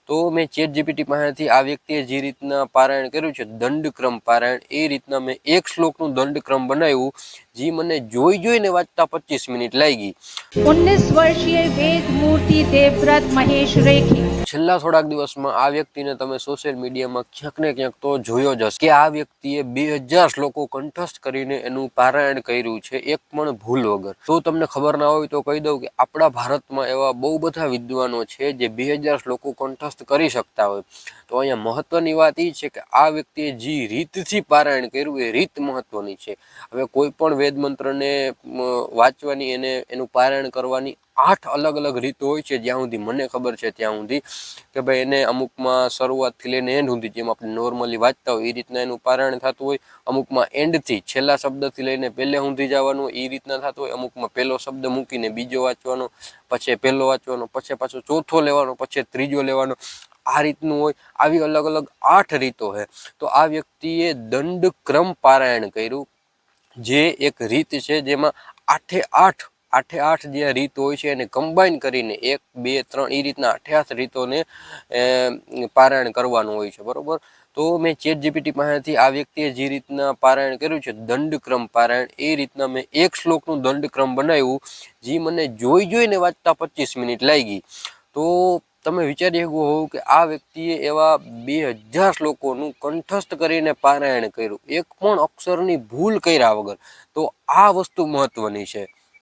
તો મેં chat GPT પાસેથી આ વ્યક્તિએ જે રીતના પારાયણ કર્યું છે દંડક્રમ પારાયણ, એ રીતના મેં એક શ્લોકનું દંડક્રમ બનાવ્યું, જે મને જોઈને વાંચતા 25 મિનિટ લાગી। 19 वर्षीय वेद मूर्ति देवव्रत महेश रेखी। છેલ્લા થોડાક દિવસમાં આ વ્યક્તિને તમે સોશિયલ મીડિયામાં ક્યાંક ને ક્યાંક તો જોયો જ હશે કે આ વ્યક્તિએ 2000 શ્લોકો કંઠસ્થ કરીને એનું પારાયણ કર્યું છે, એક પણ ભૂલ વગર। તો તમને ખબર ના હોય તો કહી દઉં કે આપણા ભારતમાં એવા બહુ બધા વિદ્વાનો છે જે 2000 શ્લોકો કંઠસ્થ કરી શકતા હોય। તો અહીંયા મહત્વની વાત એ છે કે આ વ્યક્તિએ જે રીતથી પારાયણ કર્યું એ રીત મહત્વની છે। હવે કોઈ પણ વેદ મંત્રને વાંચવાની એનું પારાયણ કરવાની 8 અલગ અલગ રીતો હોય છે, જ્યાં સુધી મને ખબર છે ત્યાં સુધી, કે ભાઈ એને અમુકમાં શરૂઆતથી લઈને એન્ડ સુધી, જેમ આપણે નોર્મલી વાંચતા હોય એ રીતના એનું પારાયણ થતું હોય, અમુકમાં એન્ડથી છેલ્લા શબ્દથી લઈને પહેલે સુધી જવાનું એ રીતના થતું હોય, અમુકમાં પહેલો શબ્દ મૂકીને બીજો વાંચવાનો, પછી પહેલો વાંચવાનો, પછી પાછો ચોથો લેવાનો, પછી ત્રીજો લેવાનો, આ રીતનું હોય। આવી અલગ અલગ 8 રીતો છે। તો આ વ્યક્તિએ દંડક્રમ પારાયણ કર્યું, જે એક રીત છે જેમાં 8 જે રીત હોય છે એને કમ્બાઈન કરીને 1 2 3 એ રીતના 8 રીતોને પારાયણ કરવાનું હોય છે, બરોબર। તો મેં ચેટ જીપીટી પાસેથી આ વ્યક્તિએ જે રીતના પારાયણ કર્યું છે દંડક્રમ પારાયણ, એ રીતના મેં એક શ્લોકનું દંડક્રમ બનાવ્યું, જે મને જોઈને વાંચતા 25 મિનિટ લાગી। તો તમે વિચારી શકો હોવ કે આ વ્યક્તિએ એવા 2000 શ્લોકોનું કંઠસ્થ કરીને પારાયણ કર્યું, એક પણ અક્ષરની ભૂલ કર્યા વગર। તો આ વસ્તુ મહત્વની છે।